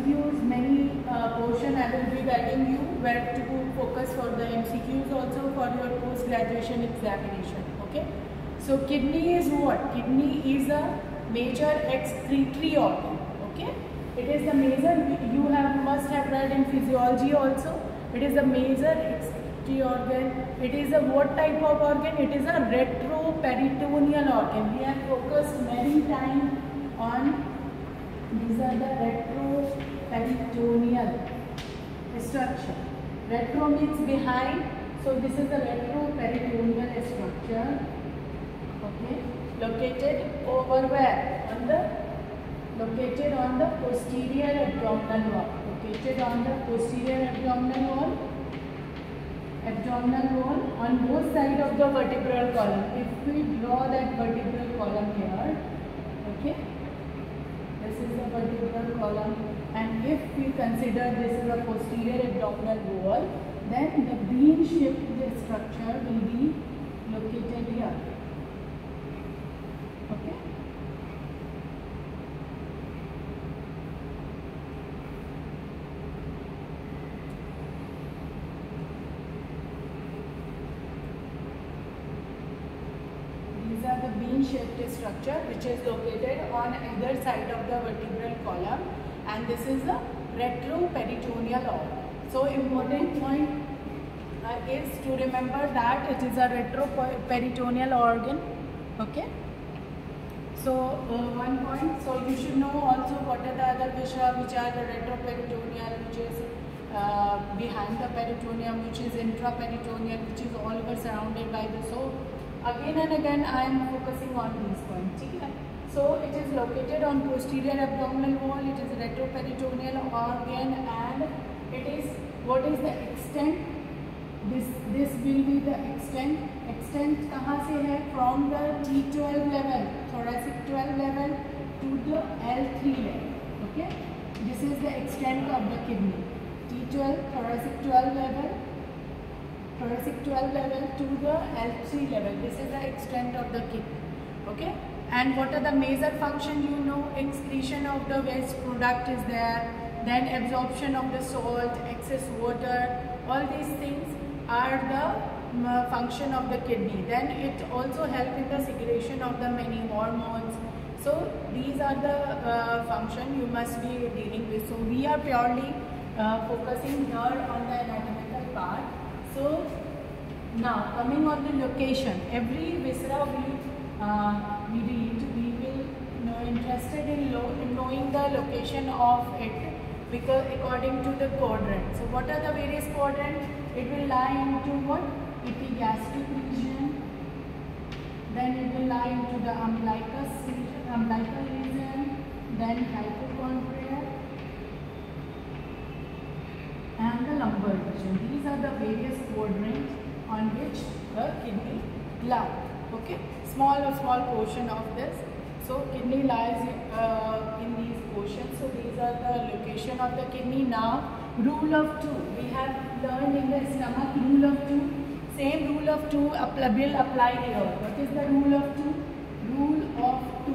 MCQs, many portion I will be guiding you where to focus for the MCQs also for your post-graduation examination. Okay. So kidney is what? Kidney is a major excretory organ. Okay. It is the major, you must have read in physiology also. It is a major excretory organ. It is a what type of organ? It is a retroperitoneal organ. We have focused many times on these are the retroperitoneal structure. Retro means behind. So this is the retroperitoneal structure. Okay, located over where? Located on the posterior abdominal wall. Located on the posterior abdominal wall. Abdominal wall on both sides of the vertebral column. If we draw that vertebral column here, okay, this is the vertebral column, and if we consider this is a posterior abdominal wall, then the bean-shaped structure will be located here. Okay. These are the bean-shaped structure which is located on either side of the vertebral column, and this is the retroperitoneal organ. So important point is to remember that it is a retroperitoneal organ. Okay. So one point, so you should know also what are the other viscera which are the retroperitoneal, which is behind the peritoneum, which is intraperitoneal, which is all over surrounded by the. So again and again I am focusing on these points. Okay? So it is located on posterior abdominal wall, it is retroperitoneal organ, and it is, what is the extent? This will be the extent. Extent कहाँ से है? From the T12 level, thoracic 12 level to the L3 level. Okay, this is the extent of the kidney. T12, thoracic 12 level, thoracic 12 level to the L3 level. This is the extent of the kidney. Okay, and what are the major function? You know, excretion of the waste product is there. Then absorption of the salt, excess water. All these things are the function of the kidney. Then it also helps in the secretion of the many hormones. So these are the function you must be dealing with. So we are purely focusing here on the anatomical part. So now coming on the location, every viscera we read, we will interested in knowing the location of it, because according to the quadrant. So what are the various quadrants? It will lie into what? Epigastric region, then it will lie into the umbilical region, then hypochondria and the lumbar region. These are the various quadrants on which the kidney lies. Okay, small portion of this. So kidney lies in these portions. So these are the location of the kidney. Now rule of 2. We have learned in the stomach rule of 2. Same rule of 2 will apply here. What is the rule of 2? Rule of 2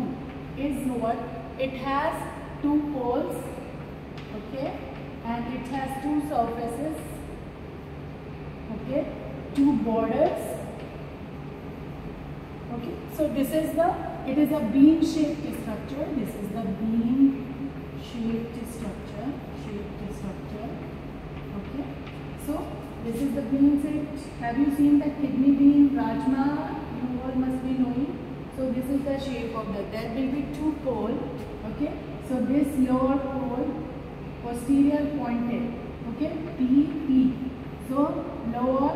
is what? It has 2 poles, okay, and it has 2 surfaces, okay, 2 borders, okay. So this is it is a bean-shaped structure. This is the bean-shaped structure, okay. So this is the bean shaped. Have you seen the kidney bean, rajma? You all must be knowing. So this is the shape of that. There will be 2 poles. Okay. So this lower pole, posterior pointed. Okay. P. So lower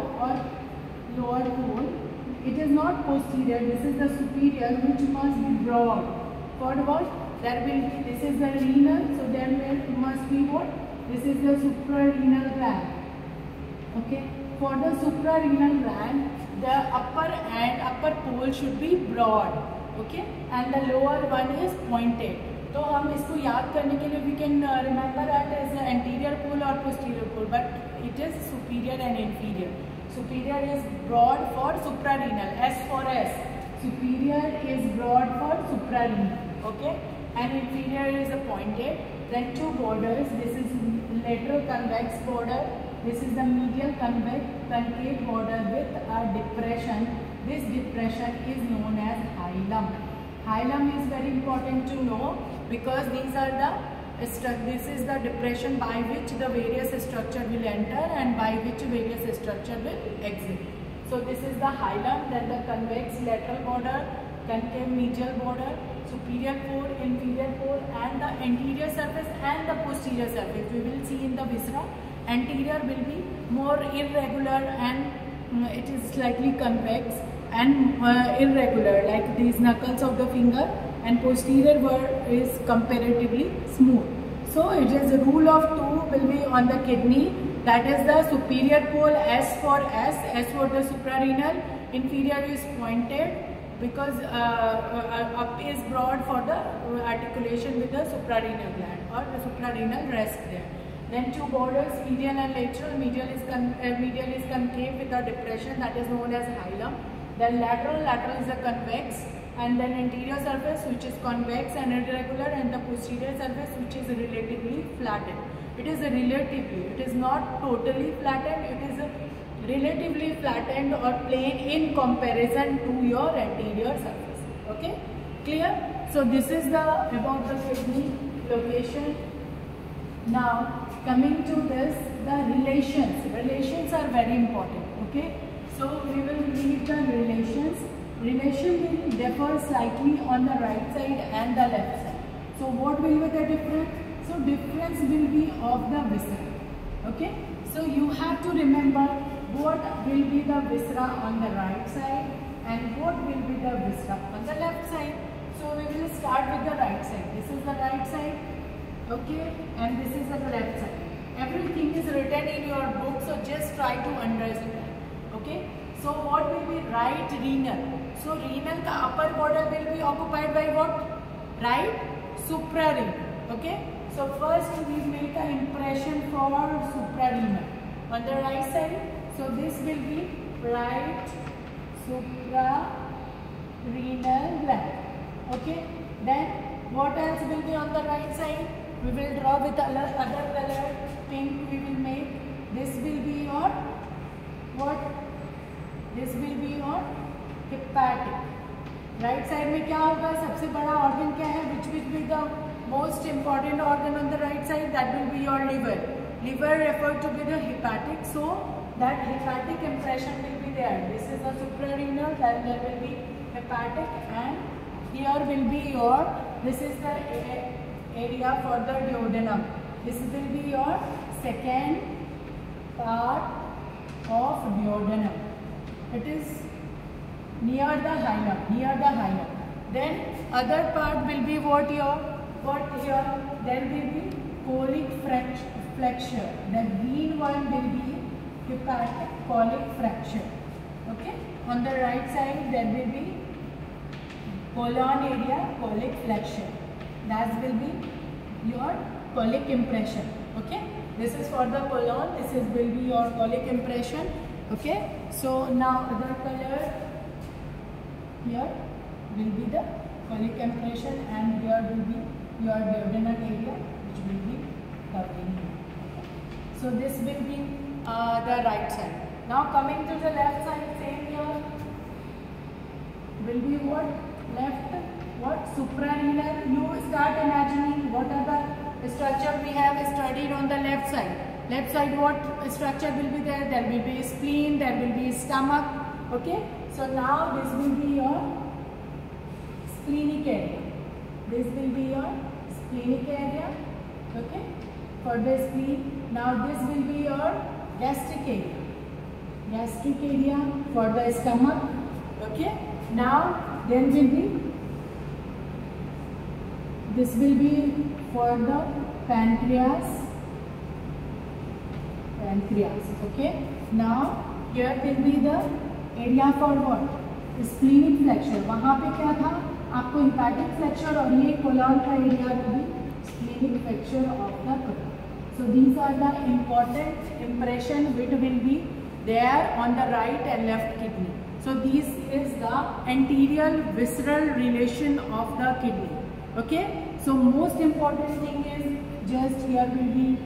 pole. It is not posterior. This is the superior, which must be broad. For what? There will be. This is the renal. So there must be what? This is the suprarenal gland. Okay, for the suprarenal gland, the upper pole should be broad, okay, and the lower one is pointed. तो हम इसको याद करने के लिए we can remember that as the anterior pole or posterior pole, but it is superior and inferior. Superior is broad for suprarenal, S for S. Superior is broad for suprarenal. okay, and inferior is a pointed. Then two borders. This is lateral convex border. This is the medial concave border with a depression. This depression is known as hilum. Hilum is very important to know because these are the this is the depression by which the various structure will enter and by which various structure will exit. So this is the hilum, then the convex lateral border, concave medial border, superior pole, inferior pole, and the anterior surface and the posterior surface. We will see in the viscera. Anterior will be more irregular and it is slightly convex and irregular like these knuckles of the finger, and posterior is comparatively smooth. So it is a rule of two will be on the kidney, that is the superior pole S for the suprarenal, inferior is pointed because up is broad for the articulation with the suprarenal gland or the suprarenal rest there. Then two borders, medial and lateral. Medial is concave with a depression, that is known as hilum. Then lateral is a convex, and then anterior surface which is convex and irregular, and the posterior surface which is relatively flattened. It is it is not totally flattened, it is relatively flattened or plane in comparison to your anterior surface. Okay, clear? So this is about the kidney location. Now coming to this, the relations are very important. Okay, so we will read the relations. Relation will differ slightly on the right side and the left side. So what will be the difference? So difference will be of the viscera. Okay, so you have to remember what will be the viscera on the right side and what will be the viscera on the left side. So we will start with the right side. This is the right side, okay, and this is the left side. Everything is written in your book, so just try to understand. Okay, so what will be right renal? So renal ka upper border will be occupied by what? Right suprarenal. Okay, so first we make an impression for suprarenal on the right side. So this will be right suprarenal gland. Okay, then what else will be on the right side? We will draw with other color, pink we will make. This will be your what? This will be your hepatic. Right side में क्या होगा? सबसे बड़ा organ क्या है? Which will be the most important organ on the right side? That will be your liver. Liver referred to be the hepatic. So that hepatic impression will be there. This is the suprarenal, then there will be hepatic, and here will be your, this is the area for the duodenum. This will be your second part of duodenum. It is near the hilum, Then other part will be what here? There will be colic fracture. The green one will be hepatic colic fracture. Okay. On the right side there will be colon area colic fracture. That will be your colic impression. Okay. This is for the colon. This will be your colic impression. Okay. So now other color. Here will be the colic impression, and here will be your duodenal area which will be covering here. So this will be the right side. Now coming to the left side, same here will be what? Left what? Suprarenal. You start imagining what are the structure we have studied on the left side. Left side what structure will be there? There will be spleen, there will be stomach. Okay. So now this will be your splenic area. This will be your splenic area. Okay. For the spleen. Now this will be your gastric area. Gastric area for the stomach. Okay. Now there will be, this will be for the pancreas. Okay. Now here will be the area for what? Splenic flexure. वहाँ पे क्या था? आपको hepatic flexure और ये colon का area will be splenic flexure of the colon. So these are the important impression which will be there on the right and left kidney. So this is the anterior visceral relation of the kidney. Okay, so most important thing is just here will be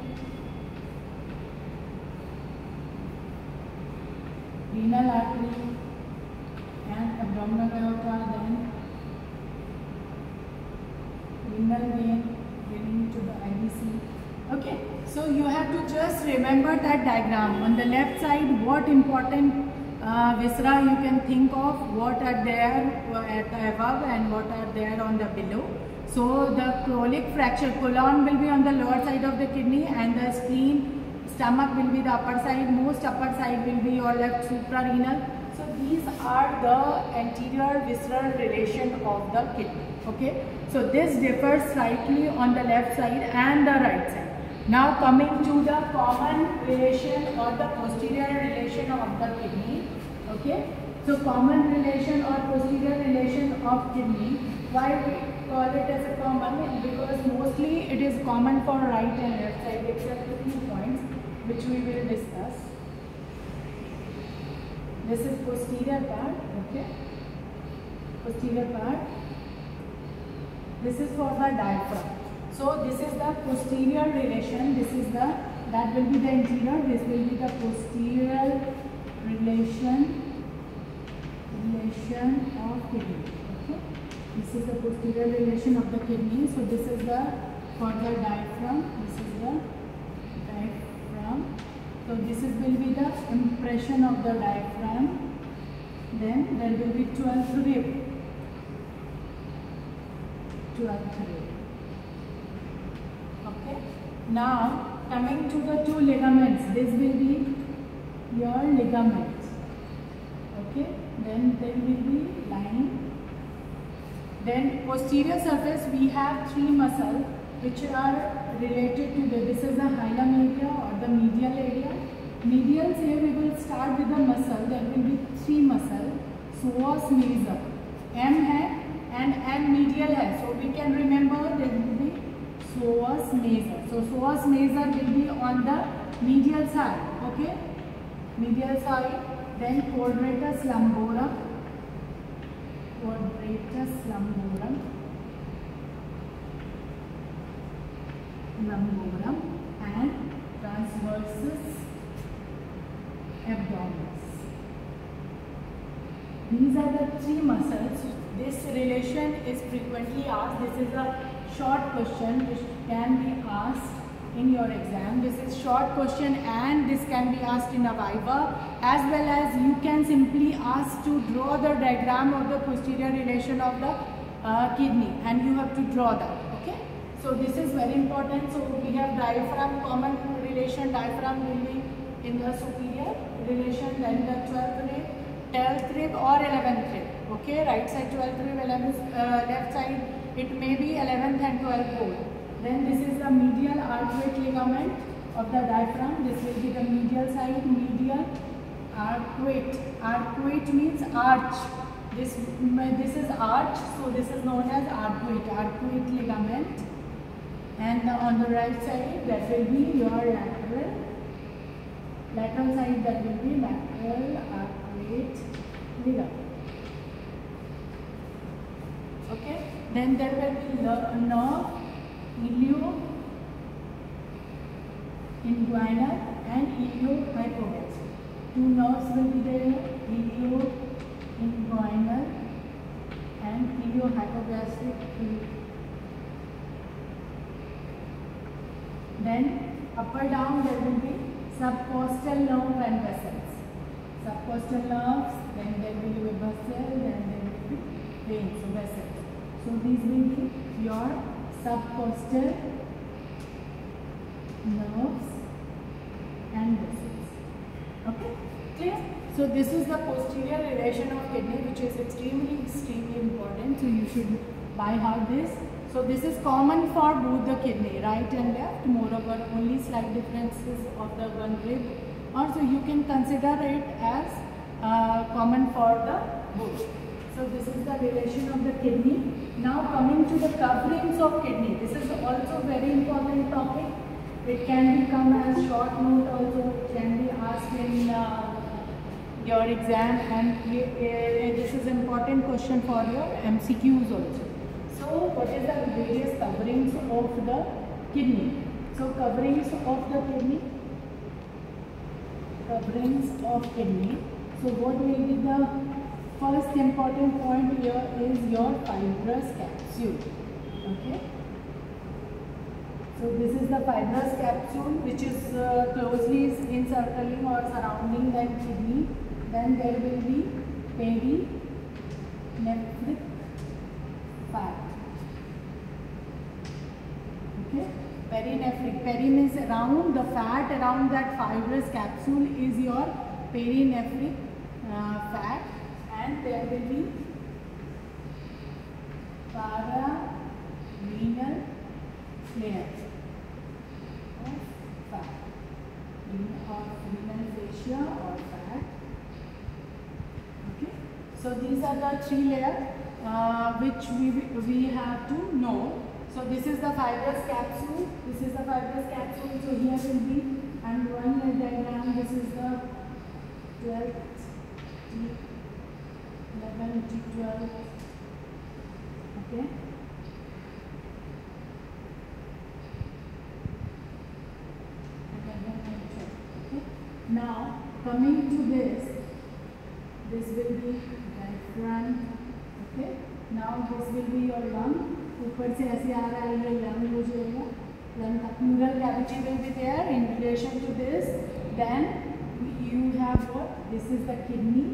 renal artery and abdominal aorta, then renal vein leading to the IVC. Okay, so you have to just remember that diagram. On the left side, what important viscera you can think of, what are there at the above and what are there on the below. So the colic fracture, colon will be on the lower side of the kidney and the spleen, stomach will be the upper side, most upper side will be your left suprarenal. So these are the anterior visceral relation of the kidney. Okay, so this differs slightly on the left side and the right side. Now coming to the common relation or the posterior relation of the kidney. Okay, so common relation or posterior relation of kidney. Why we call it as a common? Because mostly it is common for right and left side except a few points which we will discuss. This is posterior part. Okay, posterior part. This is for the diaphragm. So this is the posterior relation. This is the, that will be the anterior. This will be the posterior relation of kidney. Okay, this is the posterior relation of the kidney. So this is the for the diaphragm. This is the diaphragm. So this is will be the impression of the diaphragm. Then there will be 12th rib. 12th rib. Okay. Now coming to the two ligaments. This will be your ligament. Okay. Then there will be line. Then posterior surface we have three muscles which are related to the, this is the hilum area or the medial area. Medial say we will start with the muscle. There will be three muscles. Psoas major. M hai and M medial hai. So we can remember there will be psoas major. So psoas major will be on the medial side. Okay. Medial side. Then quadratus lumborum. Quadratus lumborum. And transversus abdominis. These are the three muscles. This relation is frequently asked. This is a short question which can be asked in your exam. This is short question and this can be asked in a viva, as well as you can simply ask to draw the diagram of the posterior relation of the kidney and you have to draw that. Okay. So this is very important. So we have diaphragm, common relation, diaphragm will be in the superior relation, then the 12th rib, 10th rib or 11th rib. Okay, right side 12th rib, 11th, left side it may be 11th and 12th both. Then this is the medial arcuate ligament of the diaphragm. This will be the medial side, medial arcuate. Arcuate means arch. This is arch, so this is known as arcuate ligament. And on the right side that will be your lateral side, that will be lateral arcuate ligament. Okay, then there will be nerve, ilio-inguinal and ilio-hypogastric. Two nerves will be there, ilio-inguinal and ilio-hypogastric. Then upper down there will be subcostal nerve and vessels. Subcostal nerves, then there will be vessel, then there will be veins, so vessels. So these will be your subcostal nerves and vessels. Okay, clear? So this is the posterior relation of kidney, which is extremely important. So you should by heart this. So this is common for both the kidney, right and left. Moreover, only slight differences of the one rib. Also, you can consider it as common for the both. So this is the relation of the kidney. Now coming to the coverings of kidney. This is also very important topic. It can become as short note also. It can be asked in your exam, and this is important question for your MCQs also. So So what is the various coverings of the kidney? So coverings of the kidney. Coverings of kidney. So what will be the first important point here is your fibrous capsule. Okay. So this is the fibrous capsule which is closely encircling or surrounding the kidney. Then there will be perinephric fat. Okay. Perinephric. Peri means around, the fat around that fibrous capsule is your perinephric fat, and there will be pararenal layer of fat, or renal fascia or fat. Okay. So these are the three layers which we have to know. So this is the fibrous capsule. This is the fibrous capsule. So here will be, I'm drawing a diagram. This is the 12th T11 T12. Okay. Okay. Now coming to this will be diaphragm. Okay. Now this will be your lung. ऊपर से ऐसे आ रहा है, ये lung हो जाएगा. Lung pleural cavity will be there in relation to this. Then you have what? This is the kidney.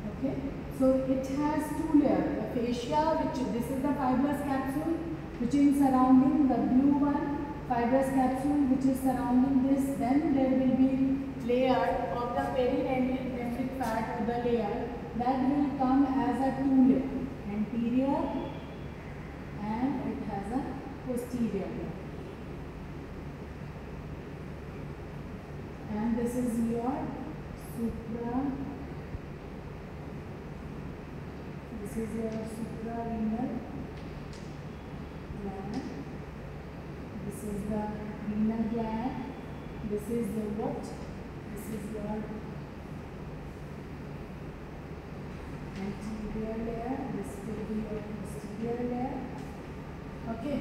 Okay. So it has two layers. The fascia, this is the fibrous capsule, which is surrounding the blue one. Fibrous capsule, which is surrounding this. Then there will be layer of the perinephric fat, or the layer that will come as a two layer, anterior, and it has a posterior layer. And this is your suprarenal gland. This is the renal gland. This is the what? This is your anterior layer. This will be your posterior layer. Okay.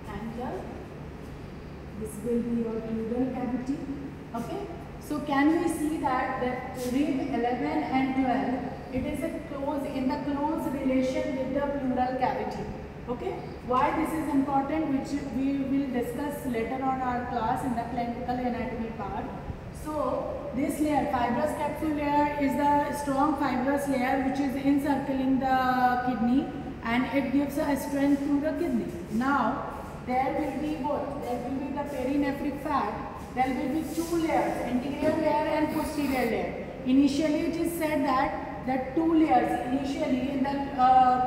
And this will be your pleural cavity. Okay. So can we see that rib 11 and 12, it is in the close relation with the pleural cavity. Okay. Why this is important, which we will discuss later on our class in the clinical anatomy part. So this layer, fibrous capsule layer, is the strong fibrous layer which is encircling the kidney, and it gives a strength to the kidney. Now there will be what? There will be the perinephric fat. There will be two layers, anterior layer and posterior layer. Initially it is said that the two layers, initially in the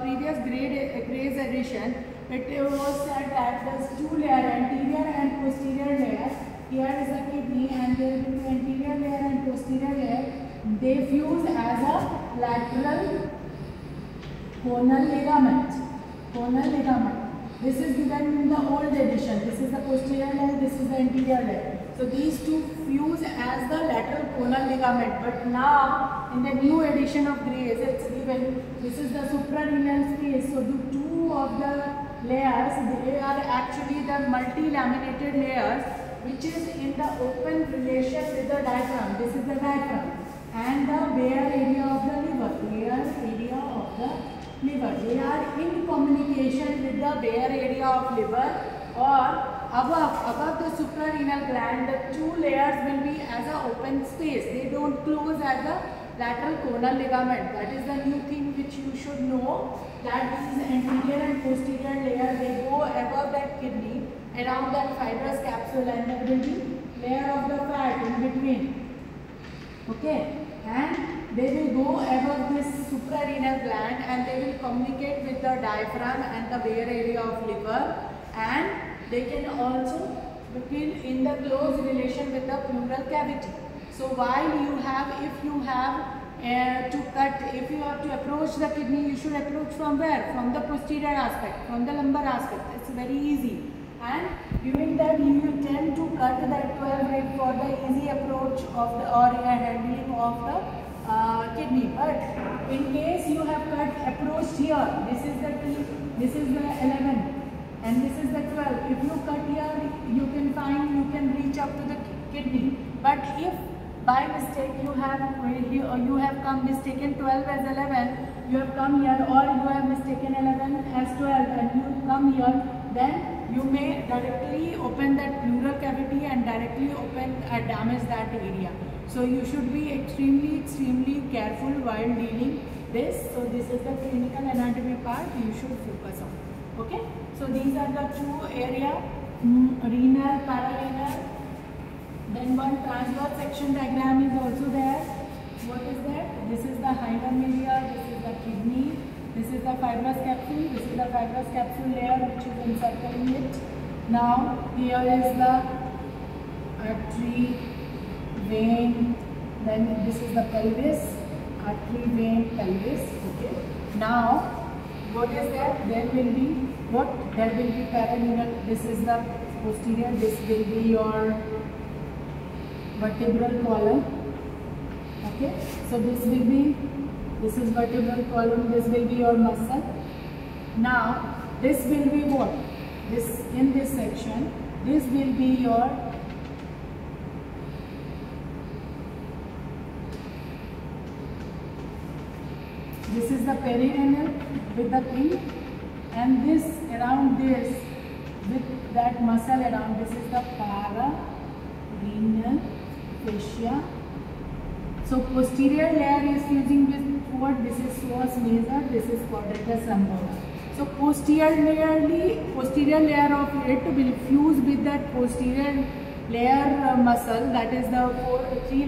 previous Gray's edition, it was said that there's two layers, anterior and posterior layer. Here is the kidney, and there will be anterior layer and posterior layer. They fuse as a lateral conal ligament. This is given in the old edition. This is the posterior layer, this is the anterior layer. So these two fuse as the lateral conal ligament. But now in the new edition of Gray's, it's given this is the suprarenal space. So the two of the layers, they are actually the multi-laminated layers, which is in the open relation with the diaphragm. This is the diaphragm, and the bare area of the liver. They are in communication with the bare area of liver, or above the suprarenal gland. The two layers will be as an open space. They don't close as a lateral conal ligament. That is the new thing which you should know, that this is anterior and posterior layer. They go above that kidney, around that fibrous capsule, and there will be layer of the fat in between. Okay, and they will go above this suprarenal gland, and they will communicate with the diaphragm and the bare area of liver, and they can also be in the close relation with the pleural cavity. So while you have, if you have to approach the kidney, you should approach from where? From the posterior aspect, from the lumbar aspect. It's very easy. And during that you will tend to cut that 12 rib for the easy approach of the handling of the kidney. But in case you have approached here, this is the this is the 11 and this is the 12. If you cut here, you can reach up to the kidney. But if by mistake you have come mistaken 12 as 11, you have come here, or you have mistaken 11 as 12 and you come here, then you may directly open that pleural cavity and directly damage that area. So you should be extremely careful while dealing this. So this is the clinical anatomy part you should focus on. Okay. So these are the two area, renal, pararenal. Then one transverse section diagram is also there. What is that? This is the hilum area, this is the kidney, this is the fibrous capsule, this is the fibrous capsule layer which is encircling it. Now here is the artery, vein, then this is the pelvis, artery, vein, pelvis. Okay. Now what is that? There will be pararenal. This is the posterior, this will be your vertebral column. Okay, so this is vertebral column, this will be your muscle. Now this will be what? In this section, this will be your this is the perirenal with the P, and this around this with that muscle around, this is the pararenal fascia. So posterior layer is fusing with what? This is psoas major, this is quadratus lumborum. So posterior layer of it will fuse with that posterior layer muscle, that is the three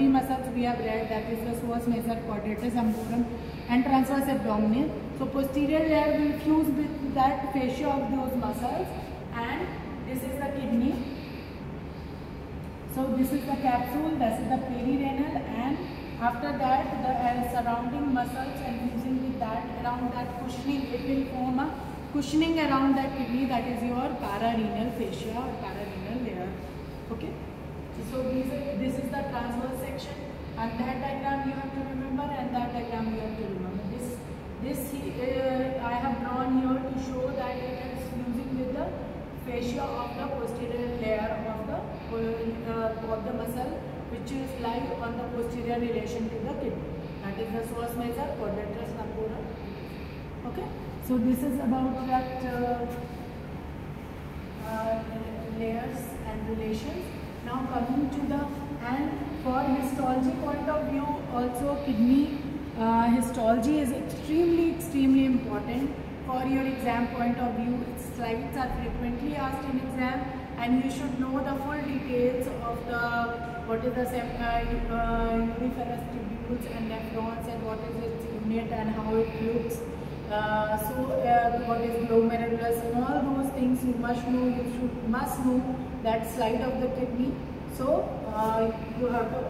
muscles we have read, that is the psoas major, quadratus lumborum and transverse abdominal. So posterior layer will fuse with that fascia of those muscles, and this is the kidney. So this is the capsule, this is the perirenal, and after that the surrounding muscles and fusing with that, around that cushioning, it will form a cushioning around that kidney, that is your pararenal fascia or pararenal layer. Okay. So this is the transverse section, and that diagram you have to remember, and that diagram you have to remember. This I have drawn here to show that it is fusing with the fascia of the posterior layer of the muscle, which is lie on the posterior relation to the kidney, that is the psoas major, quadratus lumborum. Okay, so this is about that layers and relations. Now coming to the, and for histology point of view also, kidney histology is extremely important for your exam point of view. Slides are frequently asked in exam, and you should know the full details of the what is the uniferous tubules and nephrons, and what is its unit and how it looks. What is glomerulus, and all those things you must know. You must know that slide of the kidney. So you have to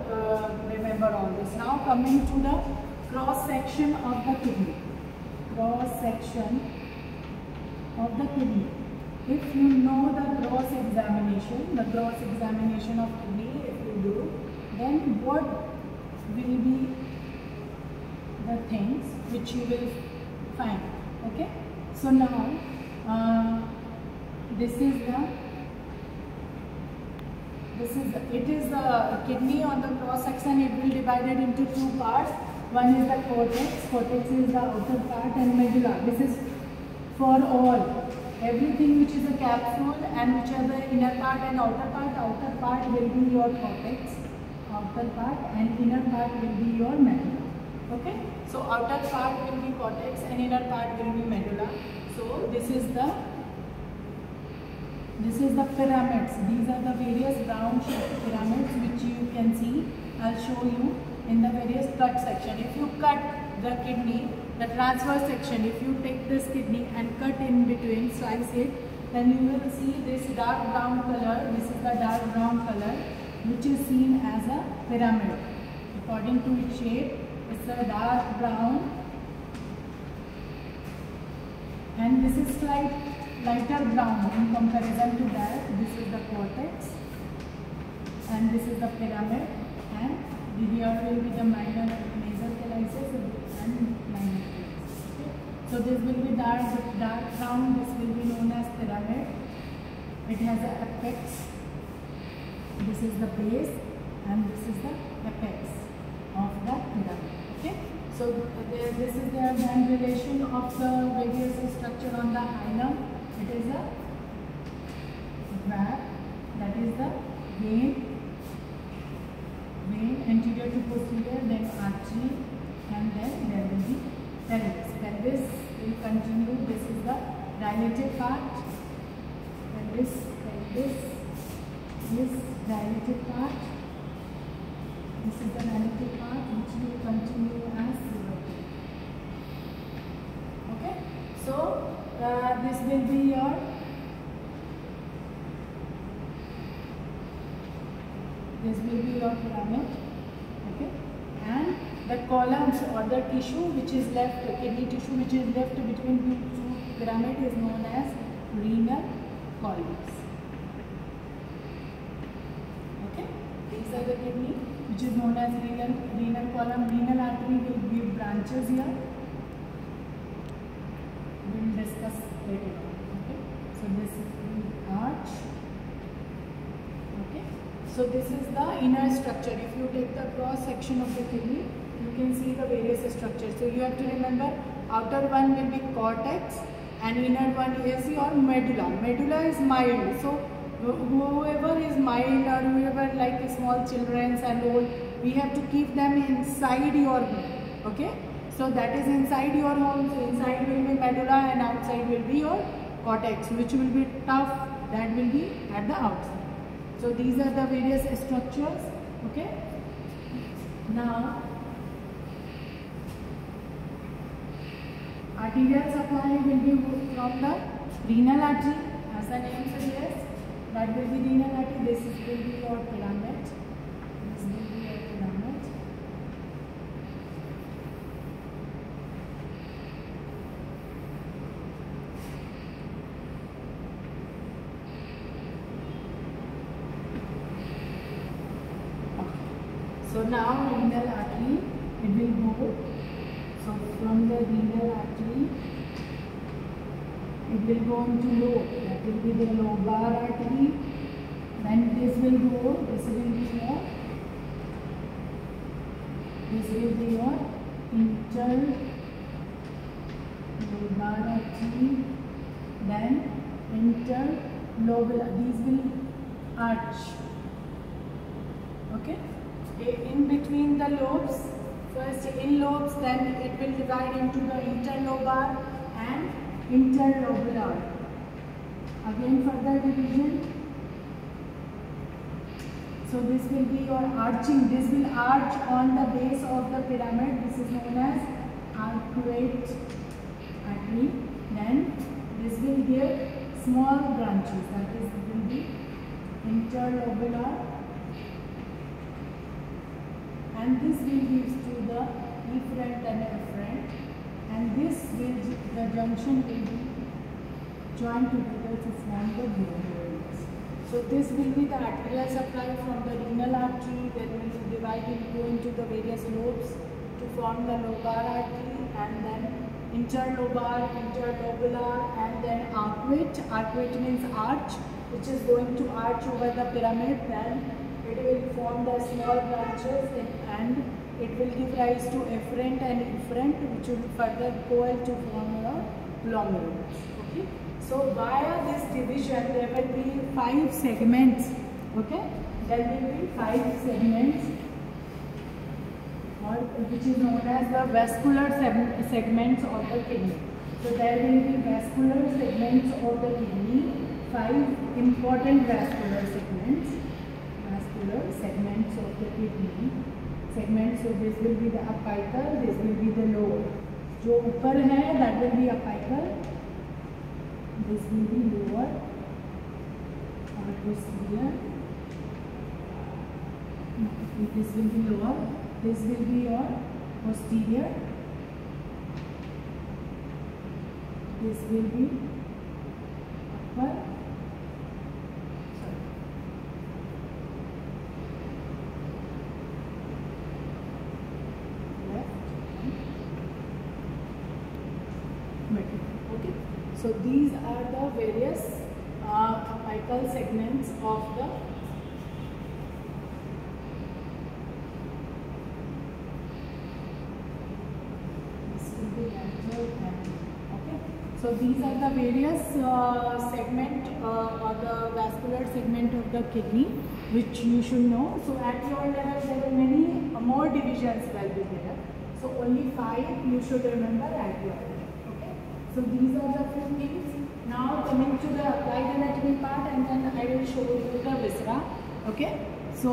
remember all this. Now coming to the cross section of the kidney. Cross section of the kidney. If you know the cross examination of kidney, if you do, then what will be the things which you will find? Okay. So now it is the kidney on the cross section. It will be divided into two parts. One is the cortex. Cortex is the outer part, and medulla. This is for all. Everything which is a capsule and which are the inner part and outer part. Outer part will be your cortex, outer part, and inner part will be your medulla. Okay. So outer part will be cortex and inner part will be medulla. So this is the pyramids. These are the various brown shaped pyramids which you can see. I'll show you in the various cut section. If you cut the kidney, the transverse section, if you take this kidney and cut in between, slice it, then you will see this dark brown color. This is the dark brown color which is seen as a pyramid. According to its shape, it's a dark brown, and this is lighter brown in comparison to that. This is the cortex, and this is the pyramid, and here will be the major calyces and minor calyces. Okay. So this will be dark brown. This will be known as pyramid. It has an apex. This is the base and this is the apex of the pyramid. Okay. So this is the band relation of the various structure on the hilum. It is a wrap, that is the vein anterior to posterior, then artery, and then there will be pelvis. Pelvis will continue. This is the dilated part. Pelvis is dilated part. This is the dilated part which will continue as vertebra. Okay. So this will be your pyramid. Okay. And the columns or the tissue which is left, kidney tissue which is left between the two pyramid is known as renal columns. Okay. These are the kidney which is known as renal column. Renal artery will give branches here. We will discuss later on. Okay. So this is the arch. Okay. So this is the inner structure. If you take the cross section of the kidney, you can see the various structures. So you have to remember, outer one will be cortex and inner one is your medulla. Medulla is mild. So whoever is mild or whoever like small children and old, we have to keep them inside your home. Okay. So that is inside your home. So inside will be medulla and outside will be your cortex, which will be tough. That will be at the outside. So these are the various structures. Okay. Now arterial supply will be from the renal artery, as the name suggests. That will be renal artery. This will be your pyramid. This will be your pyramid. So now renal artery, it will go. So from the renal artery, it will go into lobe. That will be the lobar artery. Then this will go. This will be your. This will be your interlobar artery. Then interlobular. These will arch. Okay. In between the lobes, first in lobes, then it will divide into the interlobar and interlobular. Again further division. So this will be your arching. This will arch on the base of the pyramid. This is known as arcuate artery. Then this will give small branches. That is will be interlobular. And this will give to the efferent and efferent, and this will, the junction will be joined together to form the glomerulus. So this will be the arterial supply from the renal artery, then will divide and go into the various lobes to form the lobar artery, and then interlobar, interlobular, and then arcuate. Arcuate means arch, which is going to arch over the pyramid. Then it will form the small branches and it will give rise to efferent and efferent, which will further coil to form a glomerulus. Okay. So via this division there will be 5 segments. Okay. There will be 5 segments, which is known as the vascular segments of the kidney. So there will be vascular segments of the kidney. 5 important vascular segments. Segments of the kidney. Segments, so this will be the apical, this will be the lower. जो ऊपर है, that will be apical. This will be lower. और posterior. This will be lower. This will be your posterior. This will be upper. So these are the various apical segments of the So these are the various segment or the vascular segment of the kidney which you should know. So at your level there are many more divisions will be there. So only 5 you should remember at your level. Okay. So these are the few things. Now coming to the applied anatomy part, and then I will show you the viscera. Okay. So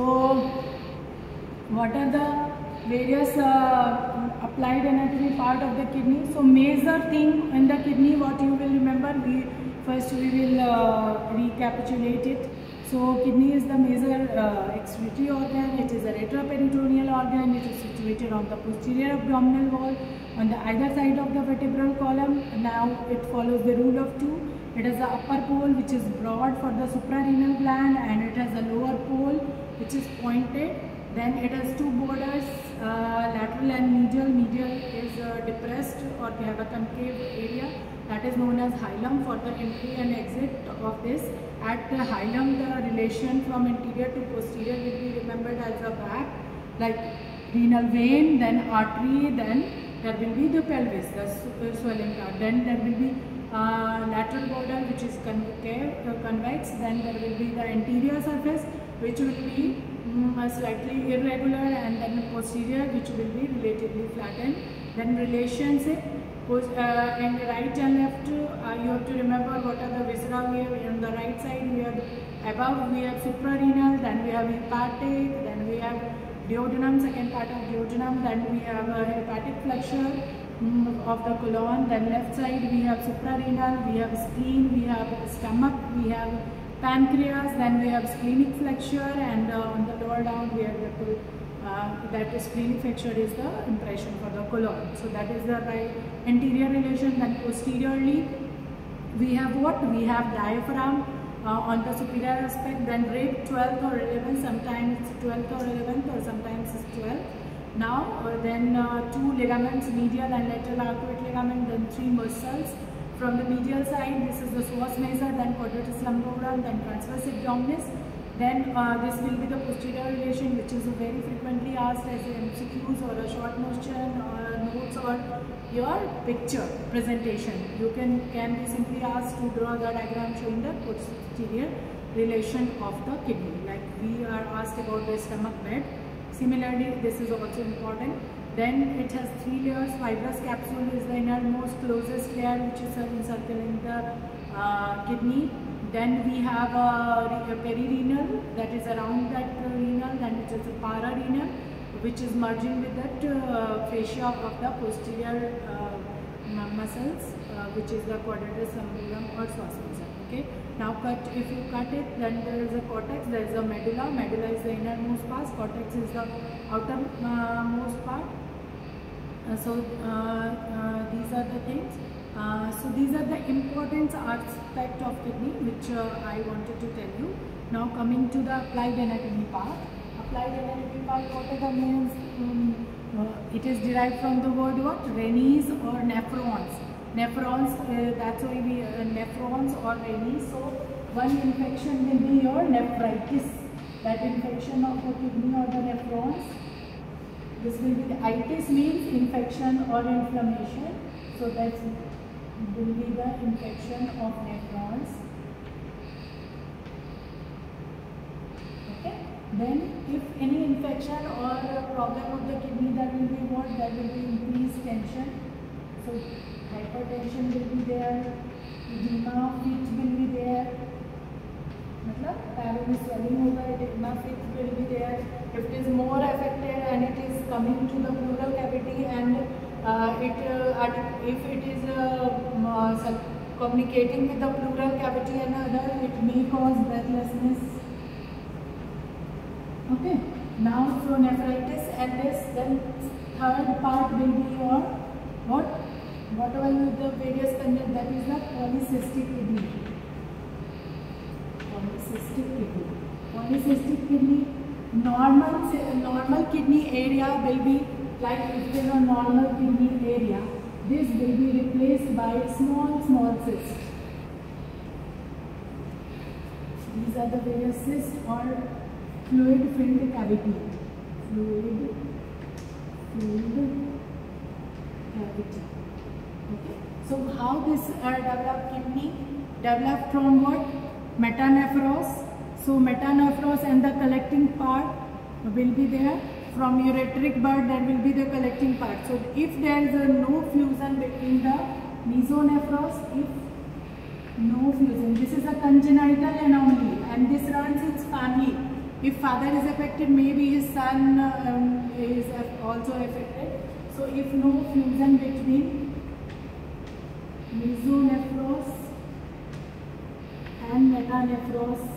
what are the various applied anatomy part of the kidney? So major thing in the kidney, what you will remember, we will recapitulate it. So kidney is the major excretory organ. It is a retroperitoneal organ. It is situated on the posterior abdominal wall on the either side of the vertebral column. Now it follows the rule of 2. It has the upper pole which is broad for the suprarenal gland, and it has a lower pole which is pointed. Then it has 2 borders, lateral and medial. Medial is depressed or they have a concave area that is known as hilum for the entry and exit of this. At the hilum, the relation from interior to posterior will be remembered as a back, like renal vein, then artery, then there will be the pelvis, the swelling part. Then there will be lateral border which is convex. Then there will be the anterior surface which will be slightly irregular, and then posterior which will be relatively flattened. Then relations in right and left, you have to remember what are the viscera we have. On the right side we have above we have suprarenal, then we have hepatic, then we have duodenum, second part of duodenum, then we have a hepatic flexure of the colon. Then left side we have suprarenal, we have spleen, we have stomach, we have pancreas, then we have splenic flexure, and on the lower down we have the that is splenic flexure is the impression for the colon. So that is the right anterior relation. Then posteriorly we have what? We have diaphragm on the superior aspect, then rib 12th or 11th, sometimes it's 12th or 11th, or sometimes it's 12th. Now then 2 ligaments, medial and lateral arcuate ligament, then 3 muscles. From the medial side, this is the psoas major, then quadratus lumborum, then transverse abdominis. Then this will be the posterior relation, which is very frequently asked as a MCQs or a short notion or notes or your picture presentation. You can be simply asked to draw the diagram showing the posterior relation of the kidney. Like we are asked about the stomach bed. Similarly, this is also important. Then it has 3 layers. Fibrous capsule is the innermost closest layer which is encircling the kidney. Then we have a perirenal that is around that renal. Then it is a pararenal which is merging with that fascia of the posterior muscles which is the quadratus lumborum or psoas major. Okay. Now if you cut it, then there is a cortex, there is a medulla. Medulla is the innermost part, cortex is the outermost part. So these are the things. So these are the important aspect of kidney which I wanted to tell you. Now coming to the applied anatomy part. Applied anatomy part, what are the names? It is derived from the word what? Renes or nephrons. Nephrons, that's why we nephrons or renes. So one infection will be your nephritis. That infection of the kidney or the nephrons. This will be the itis means infection or inflammation. So that will be the infection of nephrons. Okay. Then if any infection or problem of the kidney, that will be what? That will be increased tension. So hypertension will be there, edema, fit will be there. मतलब पैरों में swelling होगा, edema, fit will be there. If it is more affected and it is coming to the pleural cavity, and if it is communicating with the pleural cavity and other, it may cause breathlessness. Okay. Now so nephritis and this, then third part will be your what? Whatever the various conditions, that is the polycystic kidney. Polycystic kidney. Polycystic kidney. Normal kidney area will be like if there is a normal kidney area, this will be replaced by small cysts. These are the various cysts or fluid-filled cavity. Fluid-filled cavity. Okay. So how this developed kidney? Developed from what? Metanephros. So metanephros and the collecting part will be there. From ureteric bud there will be the collecting part. So if there is no fusion between the mesonephros, if no fusion, this is a congenital anomaly and this runs its family. If father is affected, maybe his son is also affected. So if no fusion between mesonephros and metanephros,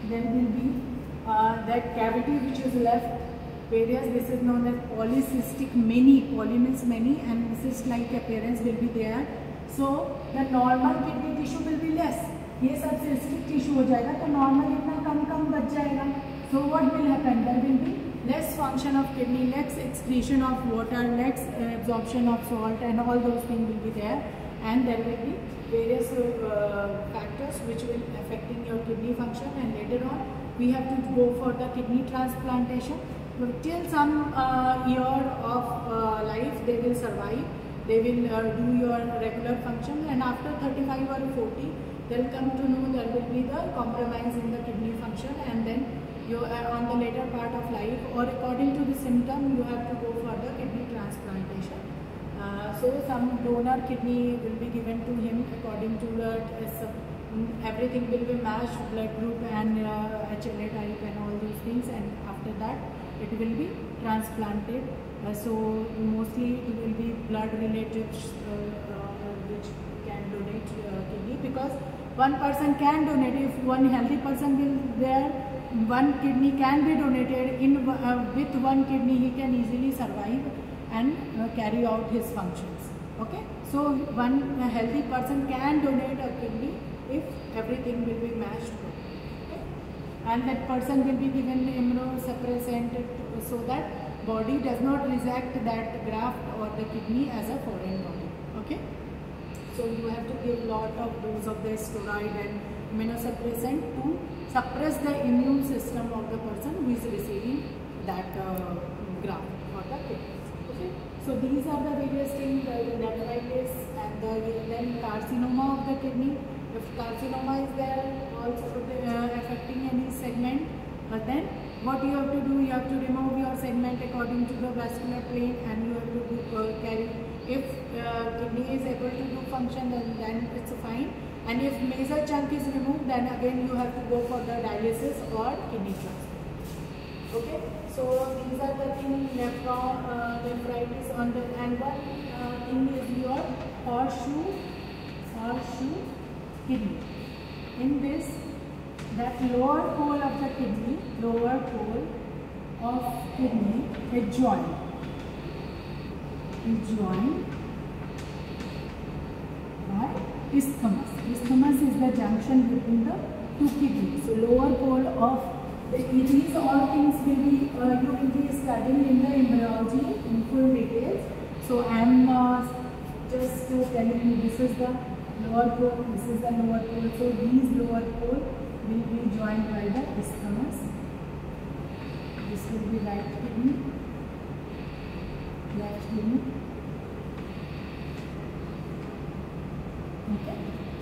there will be that cavity which is left various. This is known as polycystic many. Poly means many and cyst-like appearance will be there. So the normal kidney tissue will be less. ये सब cystic tissue हो जाएगा तो normal इतना कम बच जाएगा. So what will happen? There will be less function of kidney, less excretion of water, less absorption of salt, and all those things will be there. And there will be various factors which will affecting your kidney function. And later on, we have to go for the kidney transplantation. Till some year of life, they will survive. They will do your regular function, and after 35 or 40, they'll come to know there will be the compromise in the kidney function, and then you on the later part of life or according to the symptom, you have to go for the kidney transplantation. So some donor kidney will be given to him according to the everything will be matched, blood group and HLA type and all these things, and after that it will be transplanted. So mostly it will be blood relatives which can donate kidney, because one person can donate. If one healthy person will there, one kidney can be donated. In with one kidney he can easily survive and carry out his functions. Okay, so one healthy person can donate a kidney if everything will be matched. Okay? And that person will be given immunosuppressant so that body does not reject that graft or the kidney as a foreign body. Okay, so you have to give lot of dose of the steroid and immunosuppressant to suppress the immune system of the person who is receiving that graft or the kidney. Okay, so these are the various things, the nephritis and then carcinoma of the kidney. If carcinoma is there also affecting any segment, but then what you have to do, you have to remove your segment according to the vascular plane, and you have to do, carry. If kidney is able to do function, then it's fine. And if major chunk is removed, then again you have to go for the dialysis or kidney transplant. Okay, so these are the things, nephritis on the, and one thing is your horseshoe kidney. In this, that lower pole of the kidney, is joined by isthmus. Isthmus is the junction between the two kidneys. So lower pole of these all things will be you will be studying in the embryology in full details. So I am just telling you, this is the lower pole, this is the lower pole. So these lower pole will be joined by the isthmus. This will be right kidney, left kidney. Okay.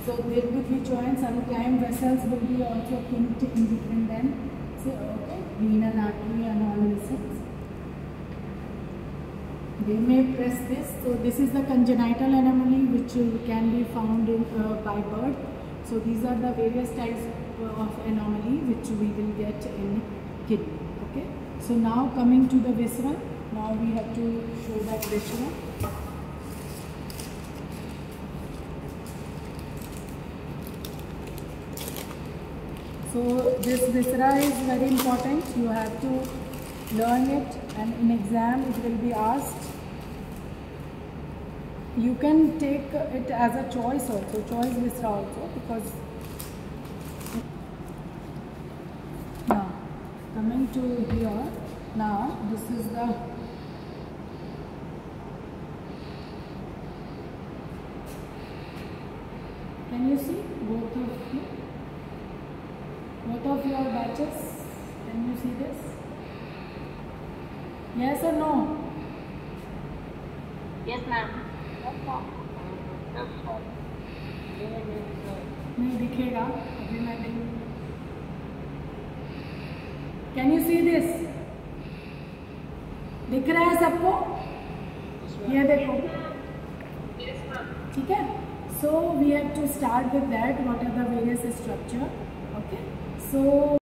So there will be joined. Sometimes vessels will be also kinked in between them. So okay, renal artery and all these things. They may press this. So this is the congenital anomaly which can be found in by birth. So these are the various types of anomaly which we will get in kidney. Okay. So now coming to the viscera. Now we have to show that viscera. So this viscera is very important. You have to learn it, and in exam it will be asked. You can take it as a choice also, choice viscera also, because now coming to here, now this is the Can you see both of you? Both of your batches? Can you see this? Yes or no? Yes, ma'am. नहीं दिखेगा अभी मैं नहीं. Can you see this? दिख रहा है सबको? ये देखो. ठीक है. So we have to start with that. What are the various structure? Okay. So